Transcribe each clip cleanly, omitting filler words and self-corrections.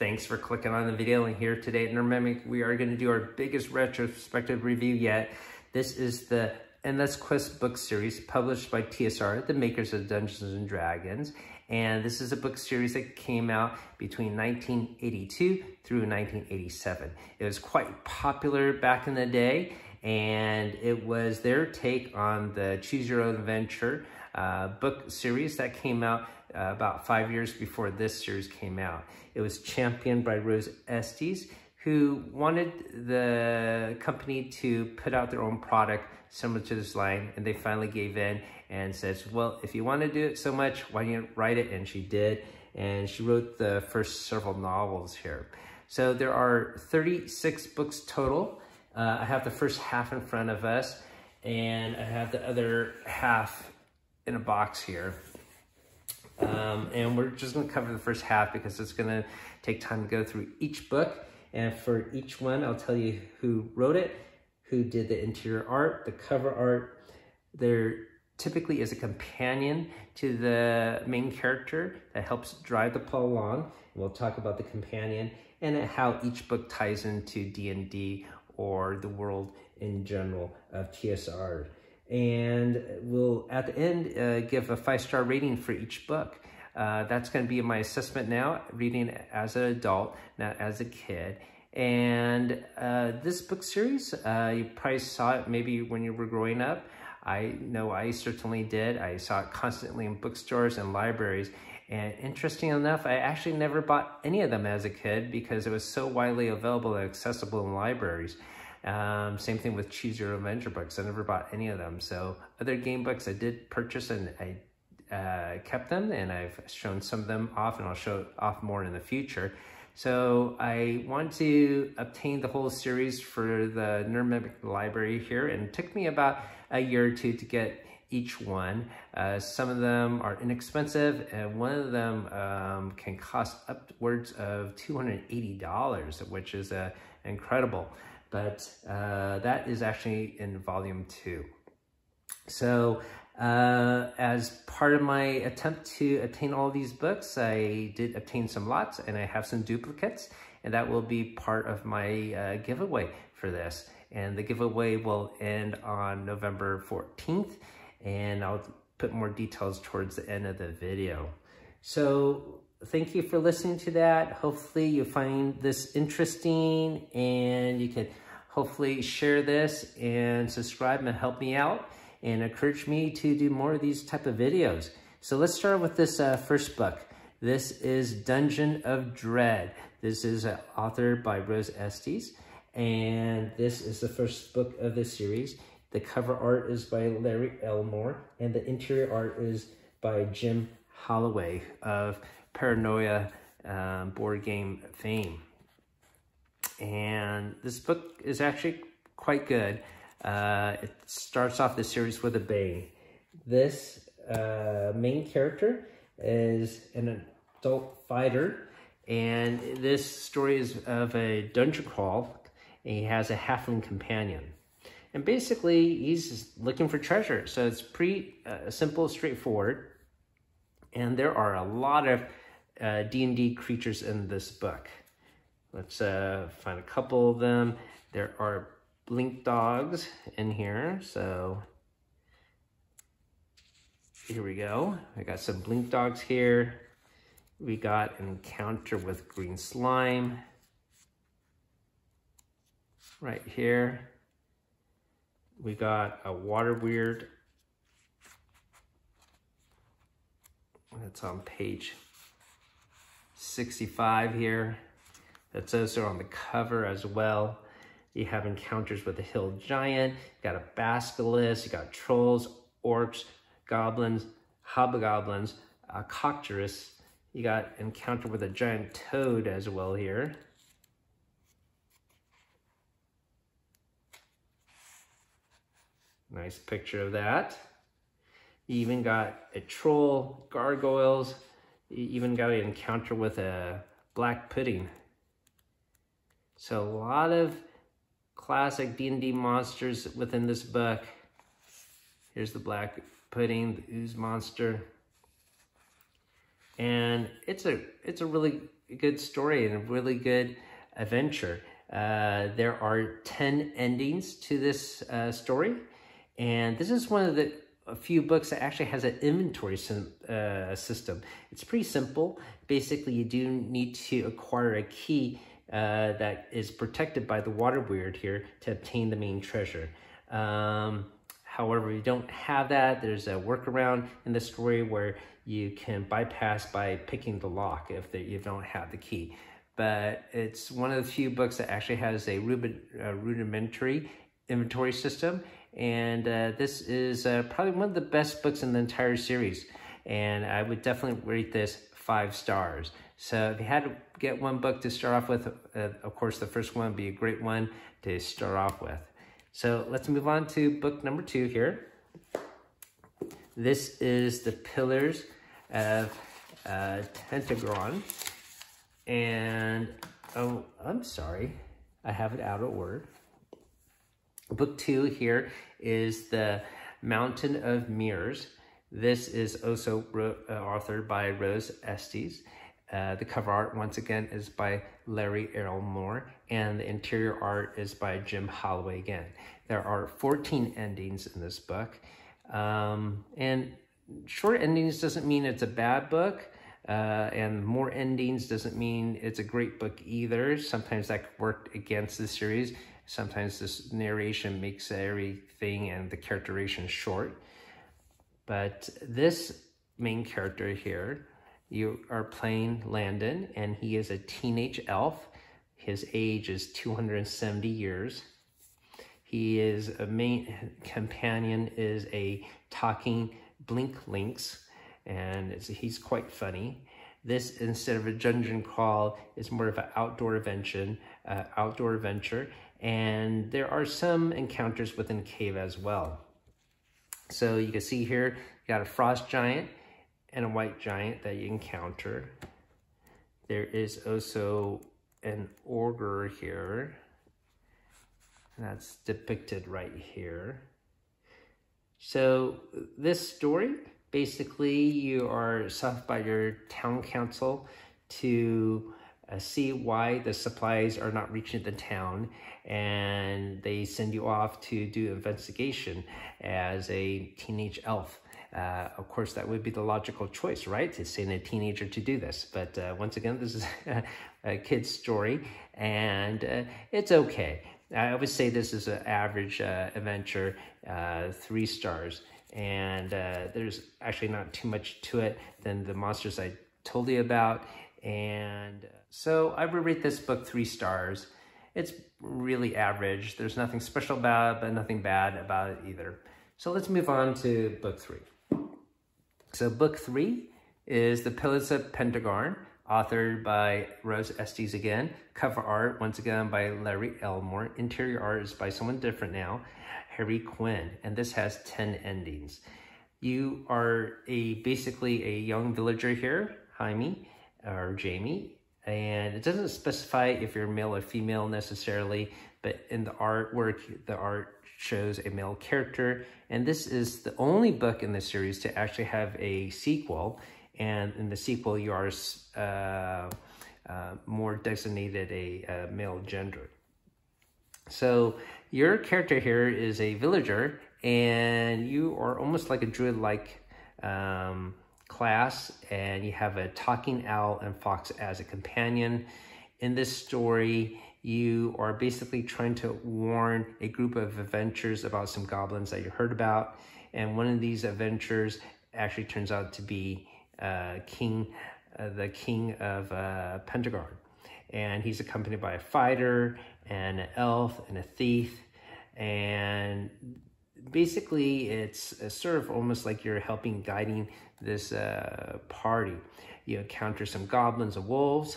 Thanks for clicking on the video, and here today at Nerdmemic, we are going to do our biggest retrospective review yet. This is the Endless Quest book series published by TSR, the makers of Dungeons and Dragons. And this is a book series that came out between 1982 through 1987. It was quite popular back in the day, and it was their take on the Choose Your Own Adventure book series that came out about 5 years before this series came out. It was championed by Rose Estes, who wanted the company to put out their own product similar to this line, and they finally gave in and says, well, if you want to do it so much, why don't you write it? And she did, and she wrote the first several novels here. So there are 36 books total. I have the first half in front of us, and I have the other half in a box here. And we're just going to cover the first half because it's going to take time to go through each book. And for each one, I'll tell you who wrote it, who did the interior art, the cover art. There typically is a companion to the main character that helps drive the plot along. We'll talk about the companion and how each book ties into D&D or the world in general of TSR. And we'll, at the end, give a 5-star rating for each book. That's going to be my assessment now, reading as an adult, not as a kid. And this book series, you probably saw it maybe when you were growing up. I know I certainly did. I saw it constantly in bookstores and libraries. And interesting enough, I actually never bought any of them as a kid because it was so widely available and accessible in libraries. Same thing with Choose Your Own Adventure books. I never bought any of them. So other game books I did purchase, and I kept them, and I've shown some of them off, and I'll show off more in the future. So I want to obtain the whole series for the Nerdmemic library here, and it took me about a year or two to get each one. Some of them are inexpensive, and one of them can cost upwards of $280, which is incredible. But that is actually in volume 2. So as part of my attempt to obtain all these books, I did obtain some lots, and I have some duplicates, and that will be part of my giveaway for this. And the giveaway will end on November 14th, and I'll put more details towards the end of the video. So thank you for listening to that. Hopefully you find this interesting, and you can hopefully share this and subscribe and help me out and encourage me to do more of these type of videos. So let's start with this first book. This is Dungeon of Dread. This is authored by Rose Estes, and this is the first book of this series. The cover art is by Larry Elmore, and the interior art is by Jim Holloway of Paranoia board game fame. And this book is actually quite good. It starts off the series with a bang. This main character is an adult fighter, and this story is of a dungeon crawl, and he has a halfling companion. And basically, he's looking for treasure. So it's pretty simple, straightforward. And there are a lot of D&D creatures in this book. Let's find a couple of them. There are blink dogs in here. So here we go. I got some blink dogs here. We got an encounter with green slime right here. We got a water weird. That's on page 65 here. That's also on the cover as well. You have encounters with a hill giant. You got a basilisk. You got trolls, orcs, goblins, hobgoblins, a cocturus. You got encounter with a giant toad as well here. Nice picture of that. You even got a troll, gargoyles. You even got an encounter with a black pudding. So a lot of classic D&D monsters within this book. Here's the black pudding, the ooze monster. and it's a really good story and a really good adventure. There are 10 endings to this story, and this is one of the few books that actually has an inventory system. It's pretty simple. Basically, you do need to acquire a key that is protected by the water weird here to obtain the main treasure. However, you don't have that. There's a workaround in the story where you can bypass by picking the lock if you don't have the key. But it's one of the few books that actually has a rudimentary inventory system. And this is probably one of the best books in the entire series. And I would definitely rate this 5 stars. So if you had to get one book to start off with, of course, the first one would be a great one to start off with. So let's move on to book number 2 here. This is the Pillars of Pentagon. And, oh, I'm sorry, I have it out of order. Book 2 here is The Mountain of Mirrors. This is also authored by Rose Estes. The cover art, once again, is by Larry Elmore, and the interior art is by Jim Holloway again. There are 14 endings in this book. And short endings doesn't mean it's a bad book. And more endings doesn't mean it's a great book either. Sometimes that could work against the series. Sometimes this narration makes everything and the characterization short. But this main character here, you are playing Landon, and he is a teenage elf. His age is 270 years. His main companion is a talking blink lynx, and he's quite funny. This, instead of a dungeon crawl, is more of an outdoor adventure, and there are some encounters within the cave as well. So you can see here, you got a frost giant and a white giant that you encounter. There is also an ogre here, and that's depicted right here. So this story, basically, you are sent by your town council to see why the supplies are not reaching the town, and they send you off to do investigation as a teenage elf. Of course, that would be the logical choice, right? To send a teenager to do this. But once again, this is a kid's story, and it's okay. I would say this is an average adventure, 3 stars. And there's actually not too much to it than the monsters I told you about. And so I would rate this book 3 stars. It's really average. There's nothing special about it, but nothing bad about it either. So let's move on to book 3. So book 3 is The Pill of Pentagon, authored by Rose Estes again. Cover art, once again, by Larry Elmore. Interior art is by someone different now, Harry Quinn, and this has 10 endings. You are basically a young villager here, Jaime, or Jamie, and it doesn't specify if you're male or female necessarily, but in the artwork, the art shows a male character, and this is the only book in the series to actually have a sequel, and in the sequel you are more designated a male gender. So your character here is a villager, and you are almost like a druid-like class, and you have a talking owl and fox as a companion. In this story, you are basically trying to warn a group of adventurers about some goblins that you heard about, and one of these adventurers actually turns out to be the king of Pentagon, and he's accompanied by a fighter and an elf and a thief, and basically it's sort of almost like you're guiding this party. You encounter some goblins and wolves.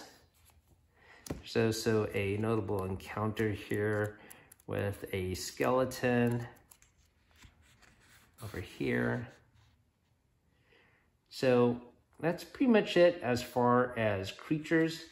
There's also a notable encounter here with a skeleton over here. So that's pretty much it as far as creatures.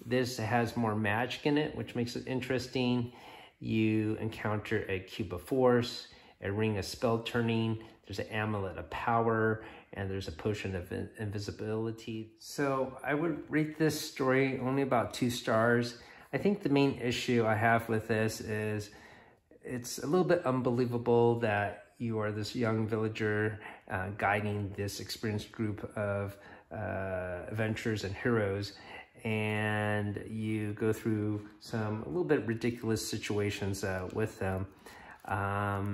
This has more magic in it, which makes it interesting. You encounter a cube of force, a ring of spell turning. there's an amulet of power, and there's a potion of invisibility. So I would rate this story only about 2 stars. I think the main issue I have with this is it's a little bit unbelievable that you are this young villager guiding this experienced group of adventurers and heroes, and you go through some a little bit ridiculous situations with them.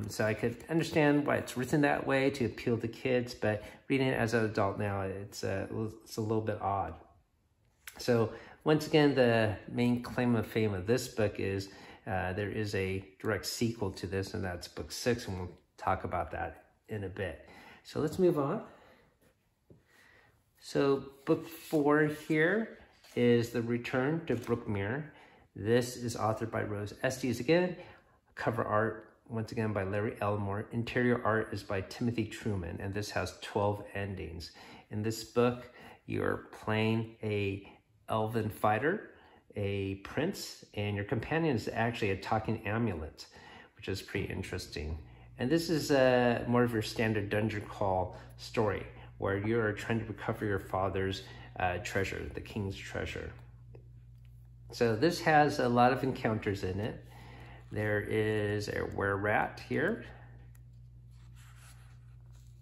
So I could understand why it's written that way to appeal to kids, but reading it as an adult now, it's a little bit odd. So once again, the main claim of fame of this book is there is a direct sequel to this, and that's book 6, and we'll talk about that in a bit. So let's move on. So book 4 here is The Return to Brookmir. This is authored by Rose Estes again. Cover art, once again, by Larry Elmore. Interior art is by Timothy Truman, and this has 12 endings. In this book, you're playing a elven fighter, a prince, and your companion is actually a talking amulet, which is pretty interesting. And this is more of your standard dungeon crawl story, where you're trying to recover your father's treasure, the king's treasure. So this has a lot of encounters in it. There is a were-rat here.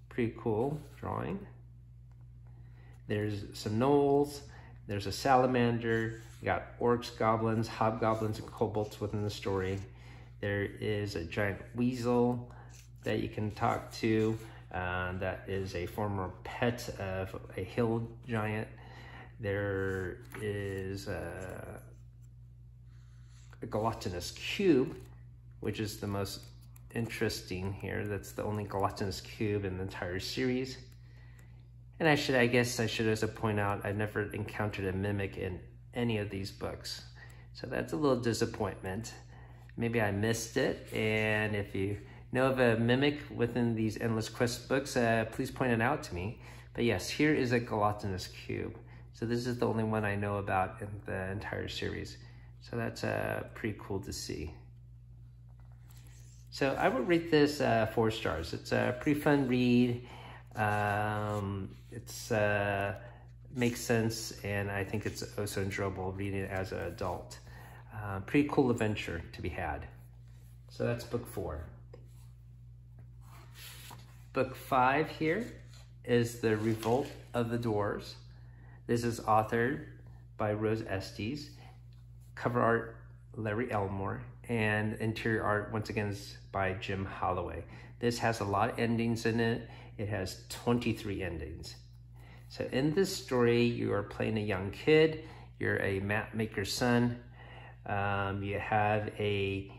Pretty cool drawing. There's some gnolls. There's a salamander. You got orcs, goblins, hobgoblins, and kobolds within the story. There is a giant weasel that you can talk to. That is a former pet of a hill giant. There is a gelatinous cube, which is the most interesting here. That's the only gelatinous cube in the entire series. And I guess I should also point out, I've never encountered a mimic in any of these books. So that's a little disappointment. Maybe I missed it, and if you know of a mimic within these Endless Quest books, please point it out to me. But yes, here is a gelatinous cube. So this is the only one I know about in the entire series. So that's pretty cool to see. So I would rate this 4 stars. It's a pretty fun read. It's makes sense, and I think it's also enjoyable reading it as an adult. Pretty cool adventure to be had. So that's book 4. Book 5 here is The Revolt of the Dwares. This is authored by Rose Estes. Cover art, Larry Elmore, and interior art, once again, is by Jim Holloway. This has a lot of endings in it. It has 23 endings. So in this story, you are playing a young kid. You're a map maker's son. You have a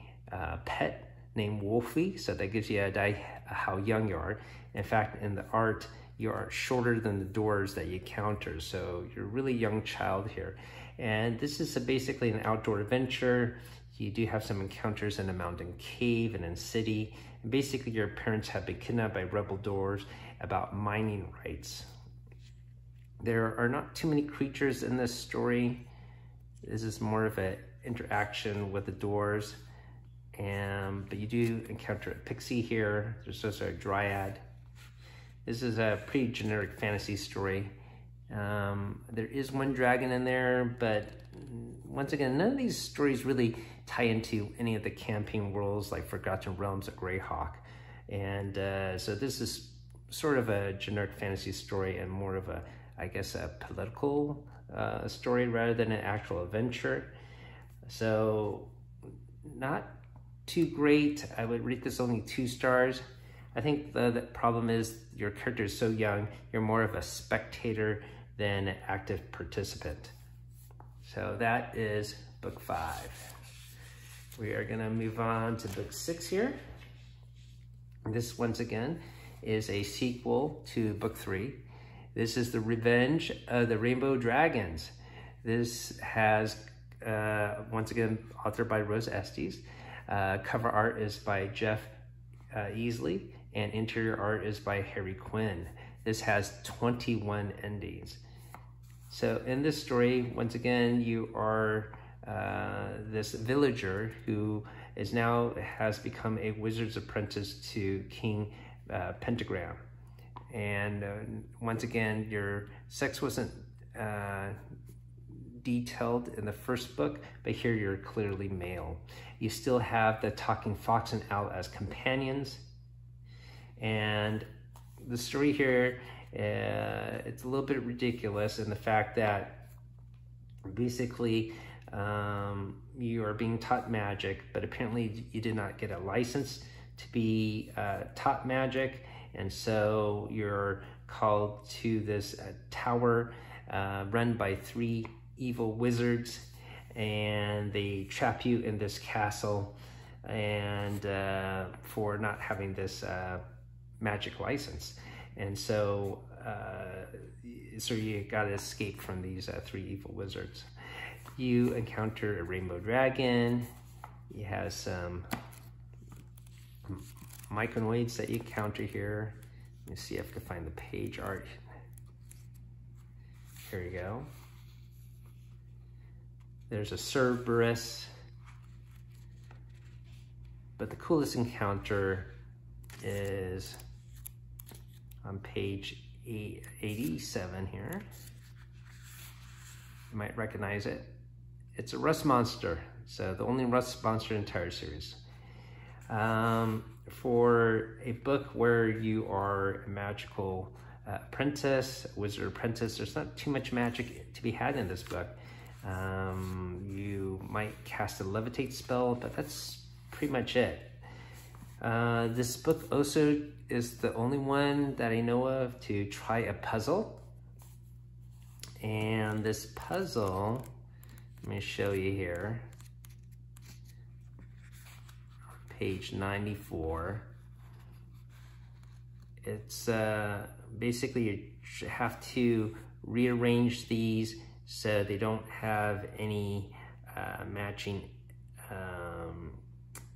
pet named Wolfie, so that gives you an idea how young you are. In fact, in the art, you are shorter than the doors that you counter, so you're a really young child here. And this is basically an outdoor adventure. You do have some encounters in a mountain cave and in city. And basically, your parents have been kidnapped by rebel Dwares about mining rights. There are not too many creatures in this story. This is more of an interaction with the Dwares. But you do encounter a pixie here. There's also a dryad. This is a pretty generic fantasy story. There is one dragon in there, but once again, none of these stories really tie into any of the campaign worlds like Forgotten Realms or Greyhawk. And so this is sort of a generic fantasy story and more of a, I guess, a political story rather than an actual adventure. So not too great. I would rate this only 2 stars. I think the problem is your character is so young, you're more of a spectator than an active participant. So that is book 5. We are gonna move on to book 6 here. This, once again, is a sequel to book 3. This is The Revenge of the Rainbow Dragons. This has, once again, authored by Rose Estes. Cover art is by Jeff Easley, and interior art is by Harry Quinn. This has 21 endings. So in this story, once again, you are this villager who is now has become a wizard's apprentice to King pentagram. And once again, your sex wasn't detailed in the first book, but here you're clearly male. You still have the talking fox and owl as companions. And the story here, it's a little bit ridiculous in the fact that basically you are being taught magic, but apparently you did not get a license to be taught magic, and so you're called to this tower run by 3 evil wizards, and they trap you in this castle, and for not having this magic license. And so so you gotta escape from these 3 evil wizards. You encounter a rainbow dragon. You have some myconoids that you encounter here. Let me see if I can find the page art. Here you go. There's a Cerberus. But the coolest encounter is on page 87 here. You might recognize it. It's a rust monster. So the only rust monster in the entire series. For a book where you are a magical apprentice, wizard apprentice, there's not too much magic to be had in this book. You might cast a levitate spell, but that's pretty much it. This book also is the only one that I know of to try a puzzle. And this puzzle, let me show you here. Page 94. It's basically you have to rearrange these so they don't have any matching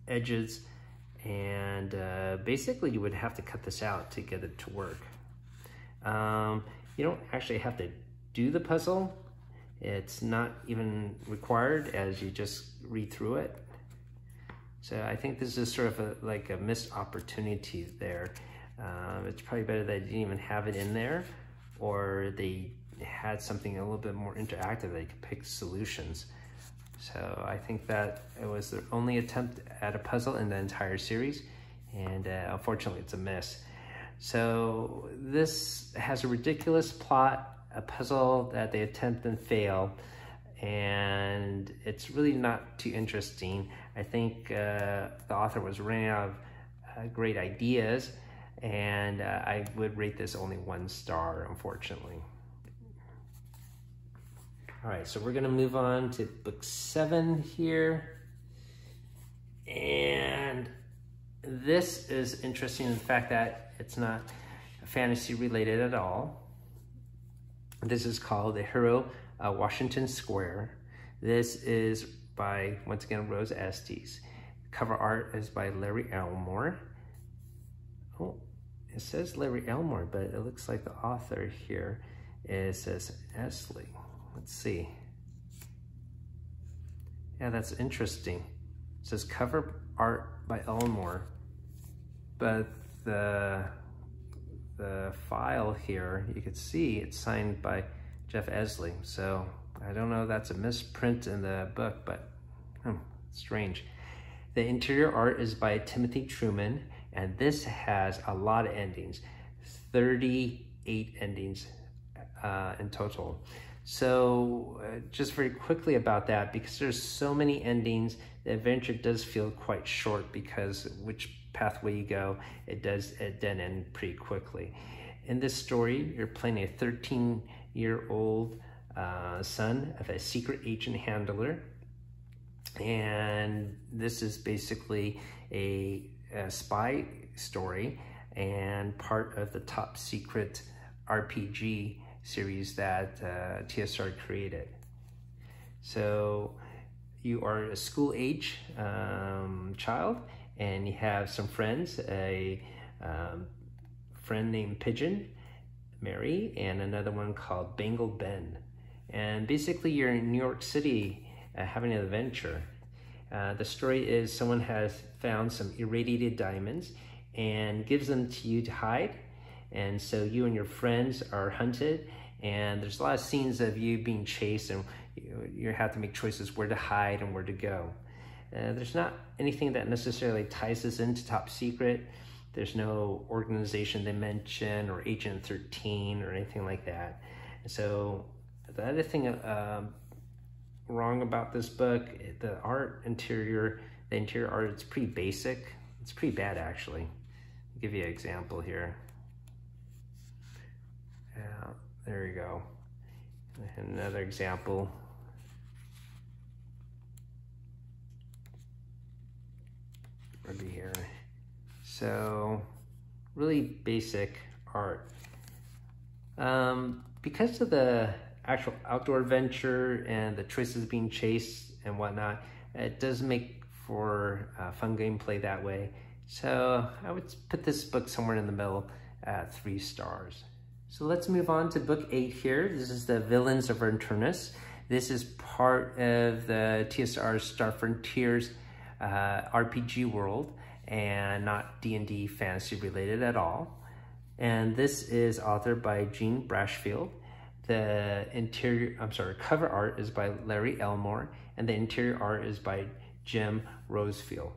edges, and basically you would have to cut this out to get it to work. You don't actually have to do the puzzle. It's not even required, as you just read through it. So I think this is sort of like a missed opportunity there. It's probably better that they didn't even have it in there, or they had something a little bit more interactive that they could pick solutions. So I think that it was the only attempt at a puzzle in the entire series, and unfortunately it's a miss. So this has a ridiculous plot, a puzzle that they attempt and fail, and it's really not too interesting. I think the author was running out of great ideas, and I would rate this only 1 star, unfortunately. All right, so we're gonna move on to book 7 here. And this is interesting in the fact that it's not fantasy related at all. This is called The Hero Washington Square. This is by, once again, Rose Estes. Cover art is by Larry Elmore. Oh, it says Larry Elmore, but it looks like the author here says Esley. Let's see. Yeah, that's interesting. It says cover art by Elmore, but the file here, you can see it's signed by Jeff Esley. So I don't know if that's a misprint in the book, but strange. The interior art is by Timothy Truman, and this has a lot of endings, 38 endings in total. So just very quickly about that, because there's so many endings, the adventure does feel quite short, because which pathway you go, it does dead end pretty quickly. In this story, you're playing a 13-year-old son of a secret agent handler, and this is basically a spy story and part of the top secret RPG series that TSR created. So you are a school age child, and you have some friends, a friend named Pigeon, Mary, and another one called Bangle Ben. And basically you're in New York City having an adventure. The story is someone has found some irradiated diamonds, and gives them to you to hide. And so you and your friends are hunted, and there's a lot of scenes of you being chased, and you have to make choices where to hide and where to go. There's not anything that necessarily ties this into Top Secret. There's no organization they mention or Agent 13 or anything like that. And so the other thing wrong about this book, the interior art, it's pretty basic. It's pretty bad, actually. I'll give you an example here. There you go. Another example. Maybe here. So, really basic art. Because of the actual outdoor adventure and the choices being chased and whatnot, it does make for fun gameplay that way. So I would put this book somewhere in the middle at 3 stars. So let's move on to book 8 here. This is the Villains of Avernus. This is part of the TSR Star Frontiers RPG world, and not D&D fantasy related at all. And this is authored by Gene Brashfield. The cover art is by Larry Elmore, and the interior art is by Jim Rosefield.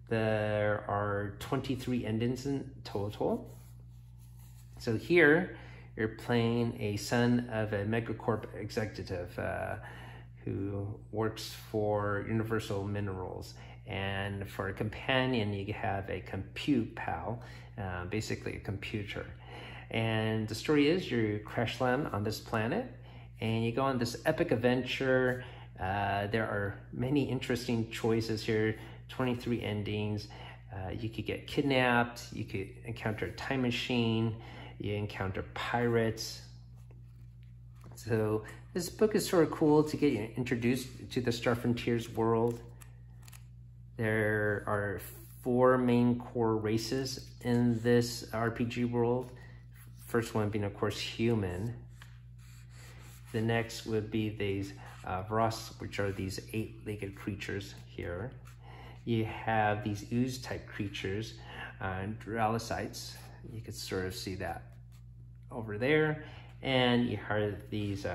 There are 23 endings in total. So here, you're playing a son of a megacorp executive who works for Universal Minerals. And for a companion, you have a compute pal, basically a computer. And the story is you crash land on this planet and you go on this epic adventure. There are many interesting choices here, 23 endings. You could get kidnapped, you could encounter a time machine, you encounter pirates. So this book is sort of cool to get you introduced to the Star Frontiers world. There are 4 main core races in this RPG world. First one being, of course, human. The next would be these Vross, which are these 8-legged creatures here. You have these ooze-type creatures, Dralicites. You could sort of see that over there. And you have these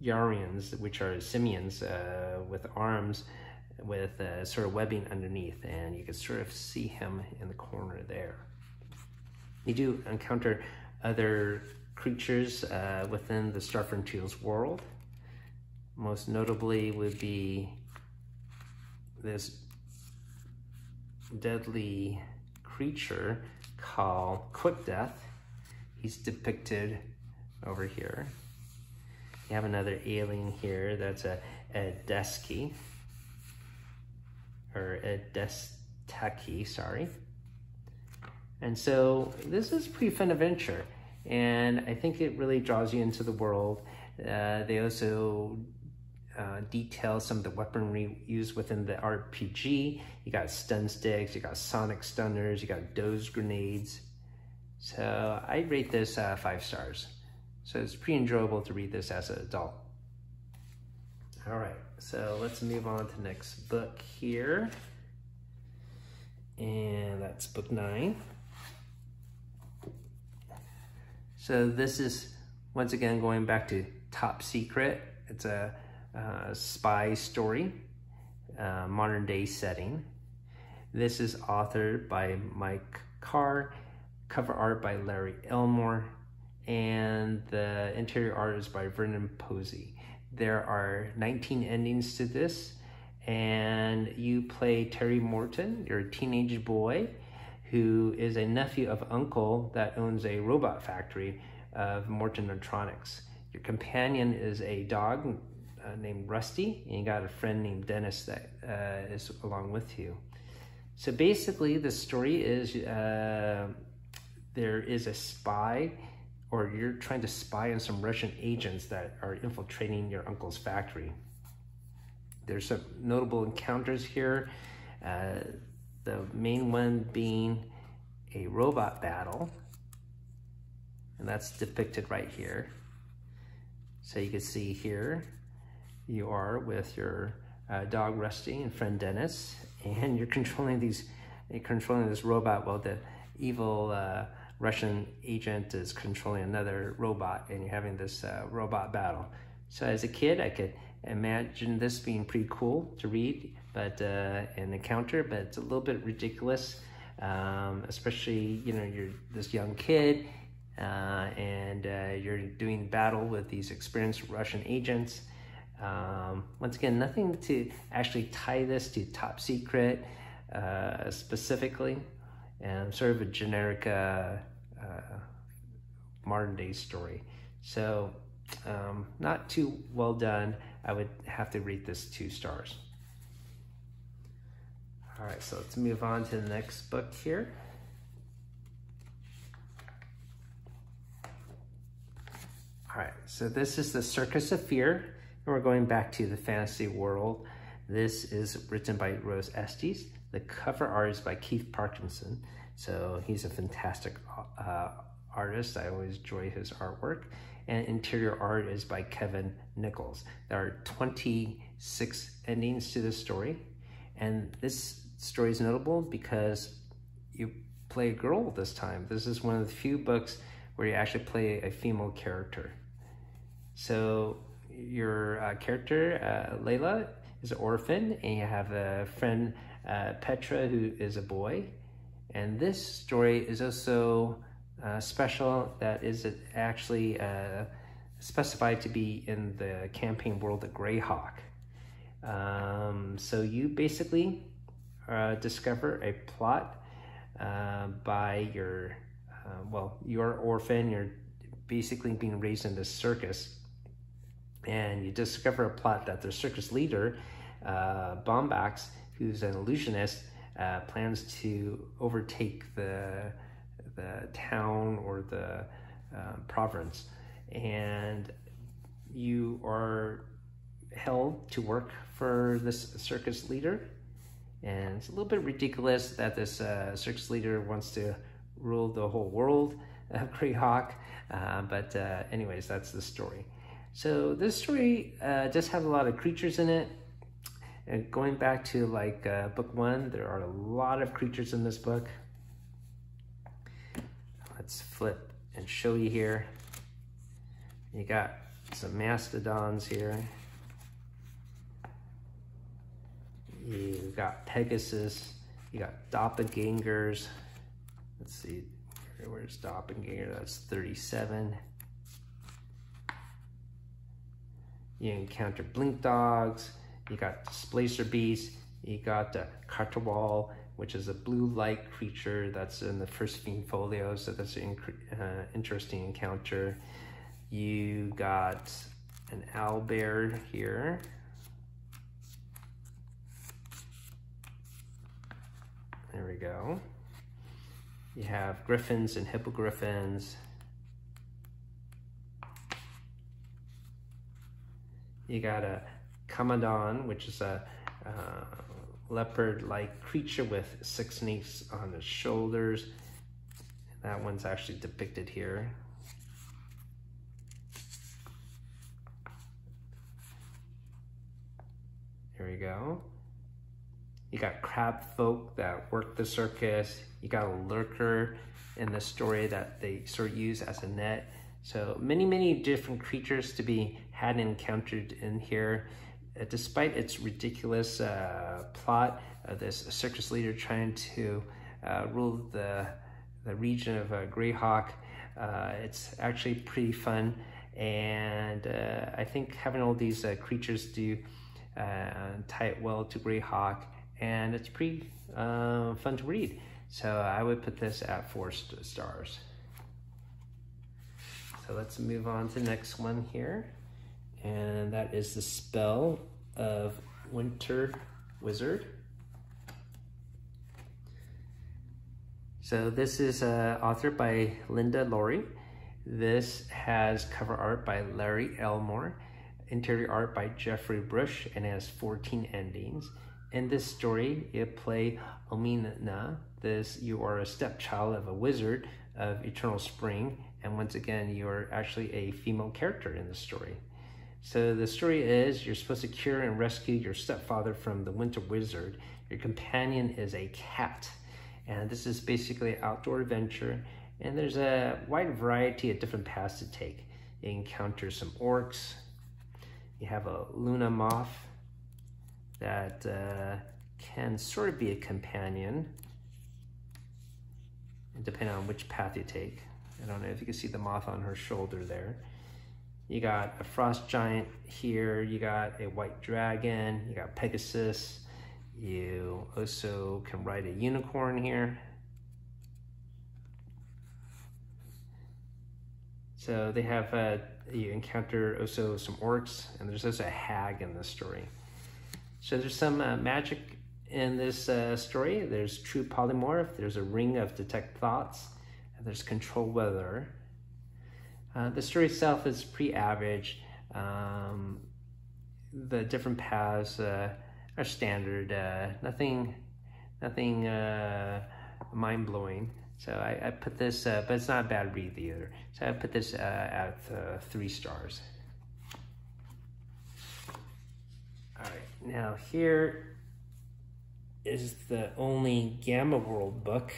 Yarians, which are simians with arms, with sort of webbing underneath, and you can sort of see him in the corner there. You do encounter other creatures within the Star Frontiers world. Most notably would be this deadly creature called Quick Death. He's depicted over here. You have another alien here that's a Deski. Or a Destaki, sorry. And so this is a pretty fun adventure, and I think it really draws you into the world. They also detail some of the weaponry used within the RPG. You got stun sticks, you got sonic stunners, you got doze grenades. So I rate this 5 stars. So it's pretty enjoyable to read this as an adult. All right, so let's move on to the next book here. And that's book 9. So this is, once again, going back to Top Secret. It's a spy story, modern day setting. This is authored by Mike Carr, cover art by Larry Elmore, and the interior art is by Vernon Posey. There are 19 endings to this, and you play Terry Morton. You're a teenage boy who is a nephew of uncle that owns a robot factory of Morton Electronics. Your companion is a dog named Rusty, and you got a friend named Dennis that is along with you. So basically the story is there is a spy, or you're trying to spy on some Russian agents that are infiltrating your uncle's factory. There's some notable encounters here. The main one being a robot battle, and that's depicted right here. So you can see here, you are with your dog Rusty and friend Dennis, and you're controlling this robot while the evil Russian agent is controlling another robot, and you're having this robot battle. So as a kid, I could imagine this being pretty cool to read, but an encounter, but it's a little bit ridiculous, especially, you know, you're this young kid, and you're doing battle with these experienced Russian agents. Once again, nothing to actually tie this to top secret specifically, and sort of a generic modern day story. So not too well done. I would have to rate this 2 stars. All right, so let's move on to the next book here. All right, so this is the Circus of Fear, and we're going back to the fantasy world. This is written by Rose Estes. The cover art is by Keith Parkinson, so he's a fantastic artist. I always enjoy his artwork. And interior art is by Kevin Nichols. There are 26 endings to this story, and this story is notable because you play a girl this time. This is one of the few books where you actually play a female character. So your character, Layla, is an orphan, and you have a friend, Petra, who is a boy. And this story is also special, that is actually specified to be in the campaign world of Greyhawk. So you basically discover a plot by your, well, you're orphan, you're basically being raised in this circus, and you discover a plot that the circus leader, Bombax, who's an illusionist, plans to overtake the town or the province, and you are held to work for this circus leader. And it's a little bit ridiculous that this circus leader wants to rule the whole world of Greyhawk, but anyways, that's the story. So this story does have a lot of creatures in it. And going back to like book 1, there are a lot of creatures in this book. Let's flip and show you here. You got some mastodons here. You got Pegasus. You got doppelgangers. Let's see, where's doppelganger? That's 37. You encounter blink dogs. You got displacer beasts. You got Carterwall, which is a blue light creature that's in the first Fiend folio, so that's an interesting encounter. You got an owlbear here. There we go. You have griffins and hippogriffins. You got a Kamadon, which is a leopard-like creature with 6 snakes on its shoulders. That one's actually depicted here. There we go. You got crab folk that work the circus. You got a lurker in the story that they sort of use as a net. So many different creatures to be had and encountered in here. Despite its ridiculous plot of this circus leader trying to rule the region of Greyhawk, it's actually pretty fun. And I think having all these creatures do tie it well to Greyhawk, and it's pretty fun to read. So I would put this at 4 stars. So let's move on to the next one here. And that is the Spell of Winter Wizard. So this is authored by Linda Laurie. This has cover art by Larry Elmore, interior art by Jeffrey Brush, and it has 14 endings. In this story, you play Omina. You are a stepchild of a wizard of Eternal Spring, and once again, you're actually a female character in the story. So the story is you're supposed to cure and rescue your stepfather from the Winter Wizard. Your companion is a cat, And this is basically outdoor adventure, and there's a wide variety of different paths to take. You encounter some orcs. You have a Luna moth that can sort of be a companion, depending on which path you take. I don't know if you can see the moth on her shoulder there. You got a frost giant here. You got a white dragon. You got Pegasus. You also can ride a unicorn here. So they have, you encounter also some orcs, and there's also a hag in this story. So there's some magic in this story. There's true polymorph. There's a ring of detect thoughts. And there's control weather. The story itself is pretty average. The different paths are standard, nothing mind-blowing. So I put this, but it's not a bad read either. So I put this at 3 stars. All right, now here is the only Gamma World book.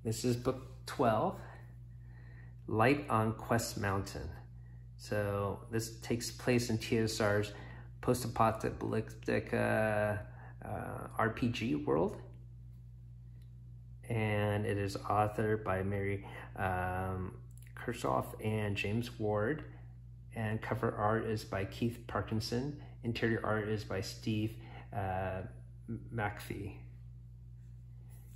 This is book 12, Light on Quest Mountain. So this takes place in TSR's post-apocalyptic RPG world. And it is authored by Mary Kirchhoff and James Ward. And cover art is by Keith Parkinson. Interior art is by Steve McPhee.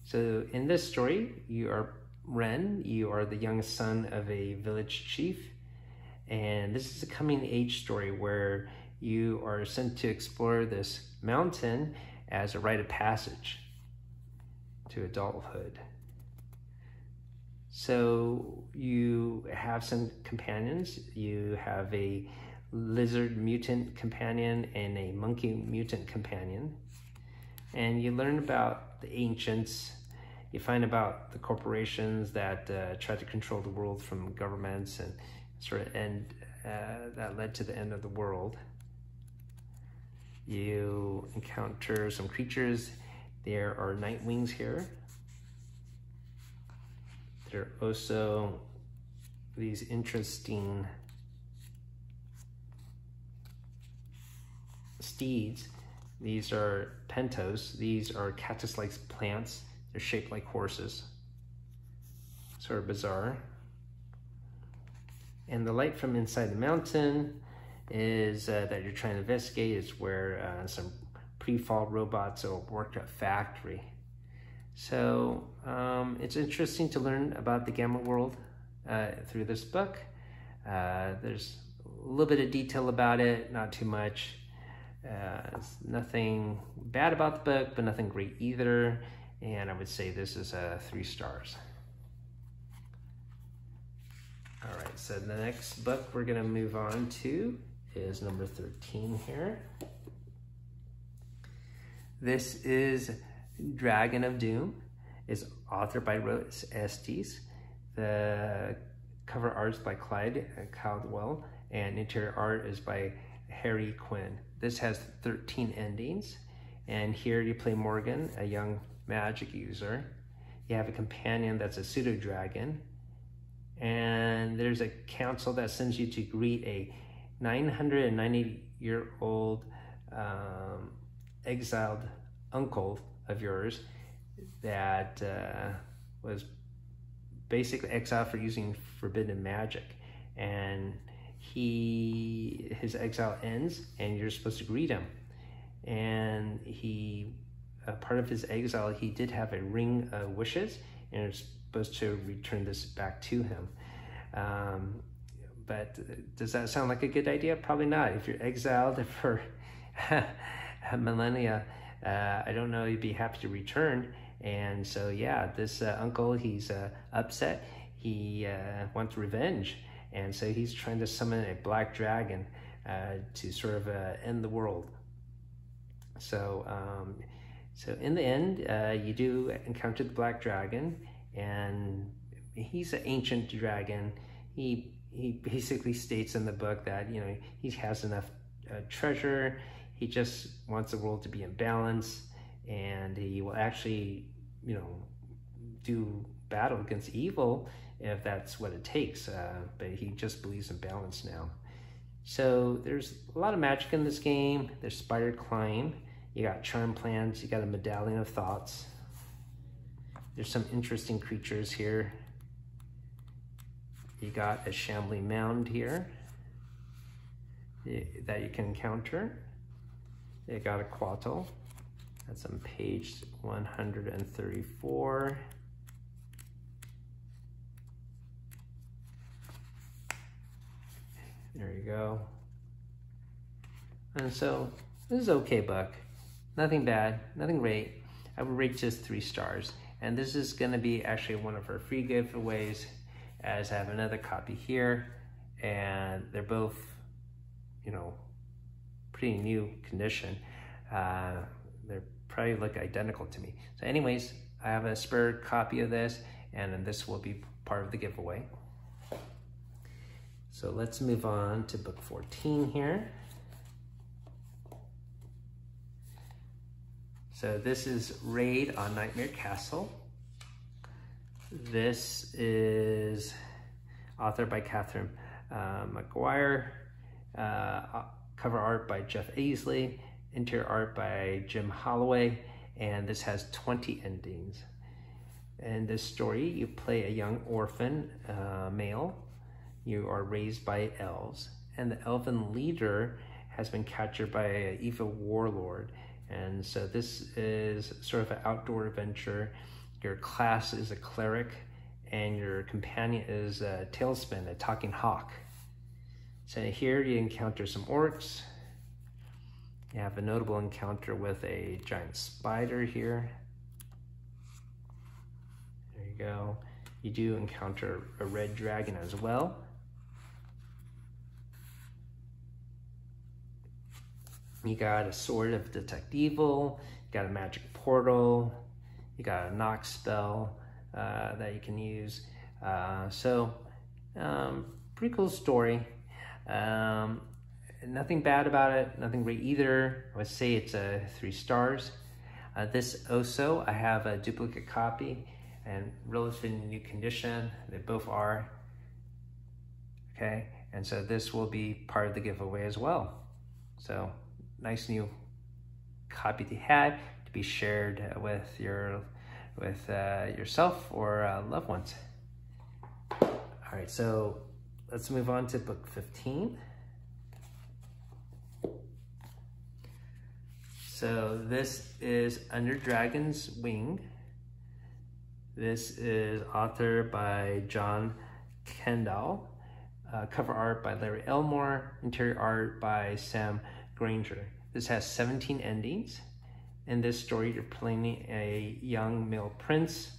So in this story, you are Ren. You are the youngest son of a village chief. And this is a coming-of-age story where you are sent to explore this mountain as a rite of passage to adulthood. So you have some companions. You have a lizard mutant companion and a monkey mutant companion. And you learn about the ancients. You find about the corporations that try to control the world from governments and that led to the end of the world. You encounter some creatures. There are night wings here. There are also these interesting steeds. These are pentos. These are cactus-like plants. They're shaped like horses. Sort of bizarre. And the light from inside the mountain is that you're trying to investigate. Is where some pre-fall robots will work at a factory. So it's interesting to learn about the Gamma world through this book. There's a little bit of detail about it, not too much. It's nothing bad about the book, but nothing great either. And I would say this is 3 stars. All right, so the next book we're gonna move on to is number 13 here. This is Dragon of Doom. It's authored by Rose Estes. The cover art is by Clyde Caldwell, and interior art is by Harry Quinn. This has 13 endings, and here you play Morgan, a young magic user. You have a companion that's a pseudo-dragon, and there's a council that sends you to greet a 990-year-old exiled uncle of yours that was basically exiled for using forbidden magic. And his exile ends, and you're supposed to greet him. And part of his exile, he did have a ring of wishes, and you're supposed to return this back to him. But does that sound like a good idea? Probably not. If you're exiled for millennia, I don't know, you'd be happy to return. And so, yeah, this uncle, he's upset. He wants revenge. And so he's trying to summon a black dragon to sort of end the world. So, so in the end, you do encounter the black dragon, and he's an ancient dragon. He basically states in the book that, he has enough treasure. He just wants the world to be in balance. and he will actually, you know, do battle against evil if that's what it takes, but he just believes in balance now. So there's a lot of magic in this game. There's Spider Climb, you got Charm Plans, you got a Medallion of Thoughts. There's some interesting creatures here. You got a Shambling Mound here that you can encounter. You got a Quattle. That's on page 134. There you go. And so this is okay book. Nothing bad, nothing great. I would rate just 3 stars. And this is going to be actually one of our free giveaways, as I have another copy here, and they're both, you know, pretty new condition. They're probably look identical to me. So anyways, I have a spare copy of this, and then this will be part of the giveaway. So let's move on to book 14 here. So this is Raid on Nightmare Castle. This is authored by Catherine McGuire, cover art by Jeff Aisley, interior art by Jim Holloway, and this has 20 endings. In this story, you play a young orphan male. You are raised by elves, and the elven leader has been captured by an evil warlord. And so this is sort of an outdoor adventure. Your class is a cleric, and your companion is a tailspin, a talking hawk. So here you encounter some orcs. You have a notable encounter with a giant spider here. There you go. You do encounter a red dragon as well. You got a Sword of Detect Evil, you got a magic portal, you got a knock spell that you can use. Pretty cool story. Nothing bad about it, nothing great either. I would say it's a 3 stars. This also, I have a duplicate copy and relatively new condition. They both are. Okay, and so this will be part of the giveaway as well. So nice new copy to have, to be shared with yourself or loved ones. All right, so let's move on to book 15. So this is Under Dragon's Wing. This is authored by John Kendall, cover art by Larry Elmore, interior art by Sam Granger. This has 17 endings. In this story, you're playing a young male prince,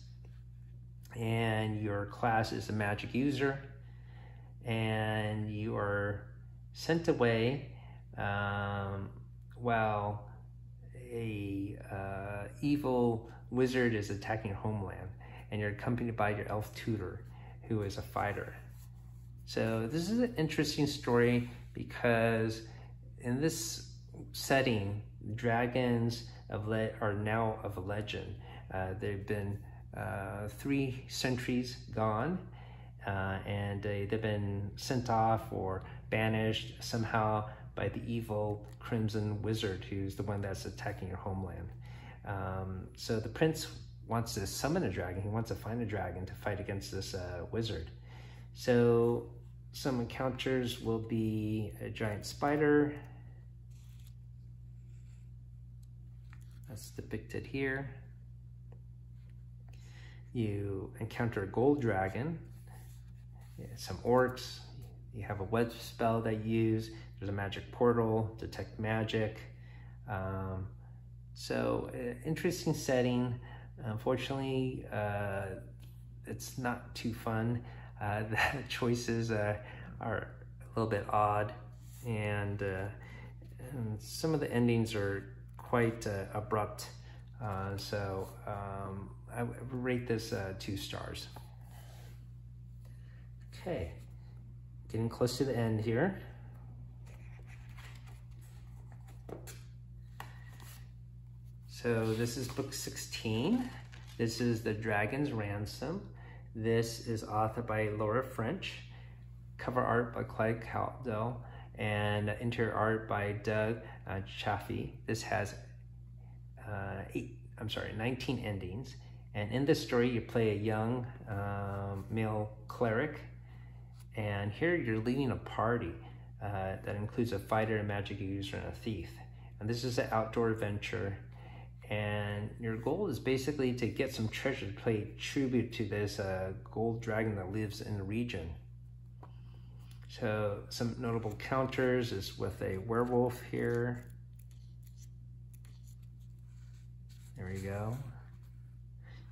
and your class is a magic user, and you are sent away while a evil wizard is attacking your homeland, and you're accompanied by your elf tutor, who is a fighter. So this is an interesting story because in this setting, dragons are now of a legend. They've been 3 centuries gone, and they've been sent off or banished somehow by the evil Crimson Wizard, who's the one that's attacking your homeland. So the prince wants to summon a dragon. He wants to find a dragon to fight against this wizard. So some encounters will be a giant spider. That's depicted here. You encounter a gold dragon, some orcs. You have a wedge spell that you use. There's a magic portal, detect magic. So interesting setting. Unfortunately, it's not too fun. The choices are a little bit odd, and some of the endings are quite abrupt. I would rate this 2 stars. Okay, getting close to the end here. So this is book 16. This is the Dragons Ransom. This is authored by Laura French, cover art by Clyde Caldwell, and interior art by Doug Chaffee. This has 19 endings. And in this story, you play a young male cleric. And here you're leading a party that includes a fighter, a magic user, and a thief. And this is an outdoor adventure. And your goal is basically to get some treasure to pay tribute to this gold dragon that lives in the region. So some notable counters is with a werewolf here. There we go.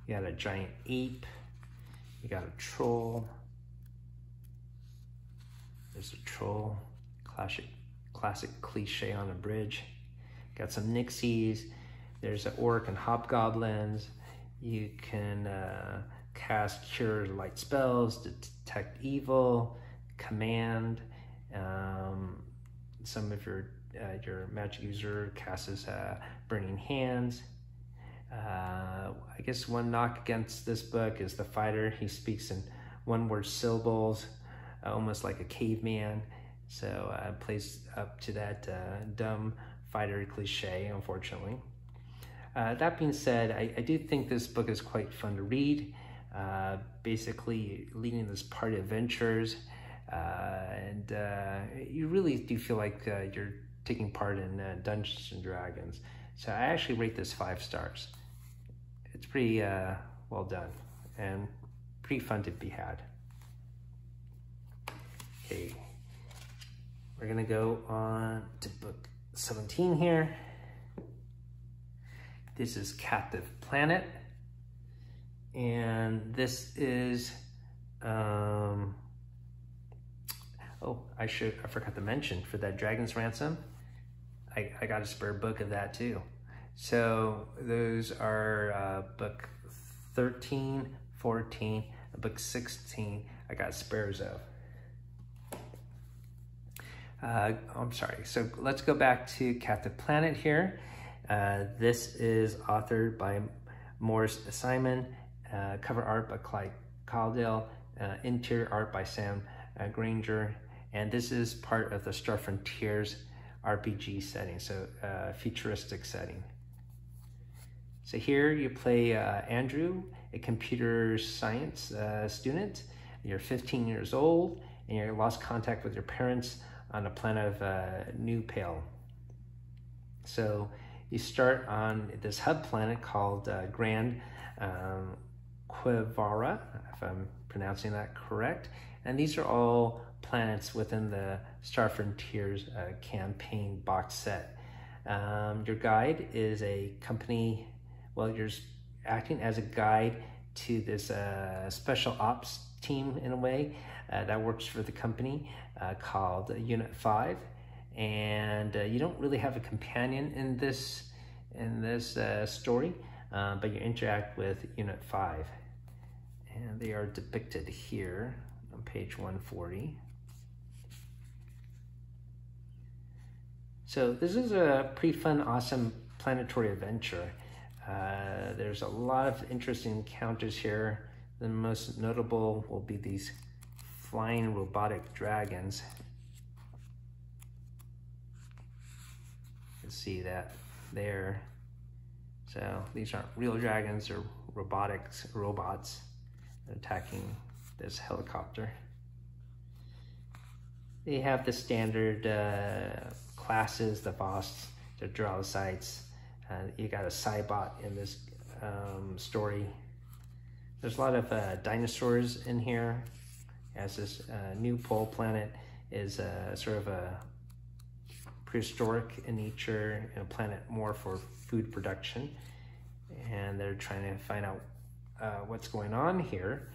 You got a giant ape. You got a troll. There's a troll. Classic cliche on a bridge. Got some nixies. There's an orc and hobgoblins. You can cast cure light spells, detect evil, command. Some of your magic user casts burning hands. I guess one knock against this book is the fighter. He speaks in one-word syllables, almost like a caveman. So it plays up to that dumb fighter cliche, unfortunately. That being said, I do think this book is quite fun to read. Basically leading this party adventures, and you really do feel like you're taking part in Dungeons and Dragons. So I actually rate this 5 stars. It's pretty well done and pretty fun to be had. Okay, we're gonna go on to book 17 here. This is Captive Planet, and this is, I forgot to mention, for that Dragons Ransom, I got a spare book of that too. So those are book 13, 14, and book 16, I got spares of. I'm sorry, so let's go back to Captive Planet here. This is authored by Morris Simon, cover art by Clyde Caldwell, interior art by Sam Granger, and this is part of the Star Frontiers RPG setting, so futuristic setting. So here you play Andrew, a computer science student. You're 15 years old, and you lost contact with your parents on the planet of New Pale. So you start on this hub planet called Grand Quivara, if I'm pronouncing that correct. And these are all planets within the Star Frontiers campaign box set. Your guide is a company, well, you're acting as a guide to this special ops team in a way that works for the company called Unit 5. And you don't really have a companion in this story, but you interact with Unit 5, and they are depicted here on page 140. So this is a pretty fun, awesome planetary adventure. There's a lot of interesting encounters here. The most notable will be these flying robotic dragons. See that there. So these aren't real dragons, they're robots attacking this helicopter. They have the standard classes, the boss, the Drausites. You got a Cybot in this story. There's a lot of dinosaurs in here, as this new pole planet is sort of a prehistoric in nature and a planet more for food production, and they're trying to find out what's going on here,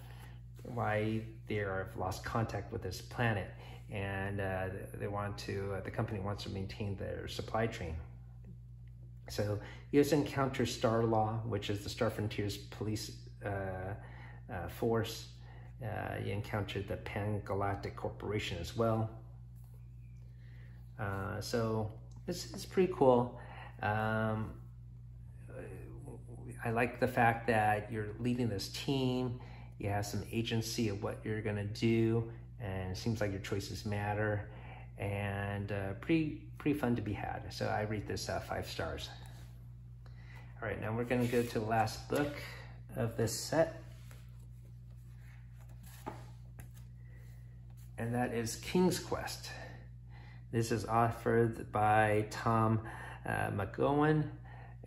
why they have lost contact with this planet, and the company wants to maintain their supply chain. So you also encounter Star Law, which is the Star Frontiers police force. You encounter the Pan Galactic Corporation as well. So it's pretty cool. I like the fact that you're leading this team. You have some agency of what you're gonna do, and it seems like your choices matter, and pretty fun to be had. So I rate this 5 stars. All right, now we're gonna go to the last book of this set. And that is King's Quest. This is authored by Tom McGowan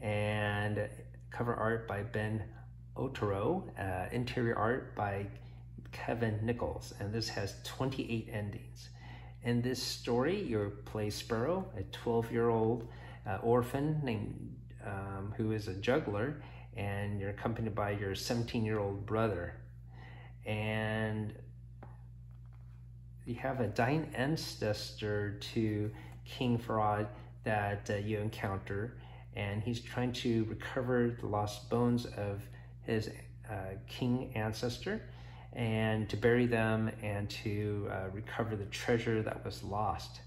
and cover art by Ben Otero, interior art by Kevin Nichols, and this has 28 endings. In this story, you play Sparrow, a 12-year-old orphan named who is a juggler, and you're accompanied by your 17-year-old brother. And you have a dying ancestor to King Farad that you encounter, and he's trying to recover the lost bones of his king ancestor, and to bury them and to recover the treasure that was lost.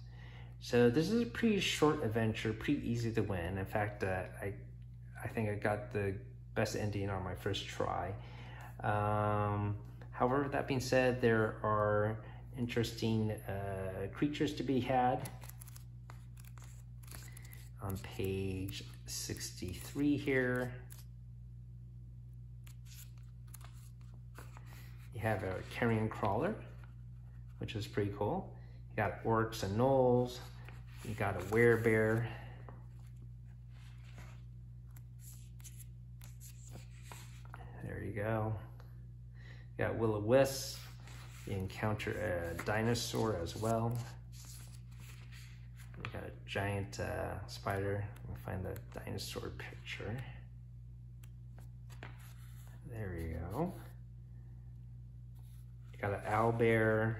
So this is a pretty short adventure, pretty easy to win. In fact, I think I got the best ending on my first try. However, that being said, there are interesting creatures to be had. On page 63 here, you have a carrion crawler, which is pretty cool. You got orcs and gnolls. You got a werebear. There you go. You got will-o-wisp. You encounter a dinosaur as well. You got a giant spider. Let me find the dinosaur picture. There you go. You got an owlbear,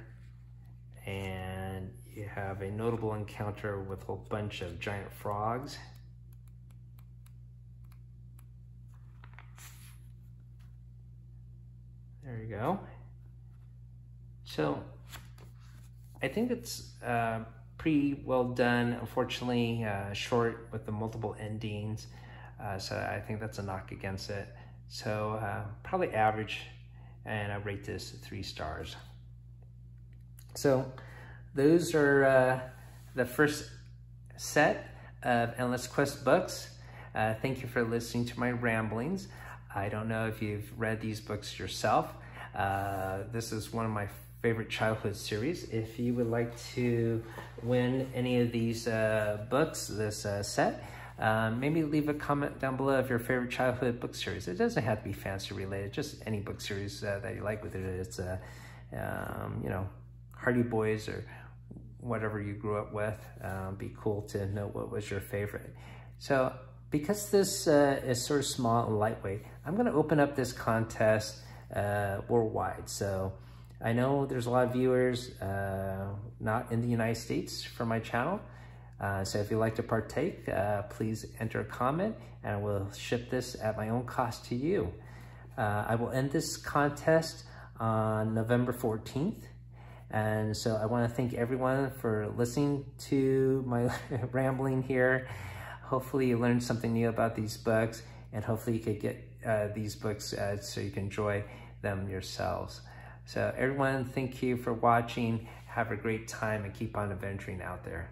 and you have a notable encounter with a whole bunch of giant frogs. There you go. So I think it's pretty well done. Unfortunately, short with the multiple endings. So I think that's a knock against it. So probably average, and I rate this 3 stars. So those are the first set of Endless Quest books. Thank you for listening to my ramblings. I don't know if you've read these books yourself. This is one of my favorite childhood series. If you would like to win any of these books, this set, maybe leave a comment down below of your favorite childhood book series. It doesn't have to be fantasy related, just any book series that you like with it. It's you know, Hardy Boys or whatever you grew up with. Be cool to know what was your favorite. So because this is sort of small and lightweight, I'm gonna open up this contest worldwide. So I know there's a lot of viewers not in the United States for my channel. So if you'd like to partake, please enter a comment and I will ship this at my own cost to you. I will end this contest on November 14th. And so I want to thank everyone for listening to my rambling here. Hopefully you learned something new about these books, and hopefully you could get these books so you can enjoy them yourselves. So everyone, thank you for watching. Have a great time and keep on adventuring out there.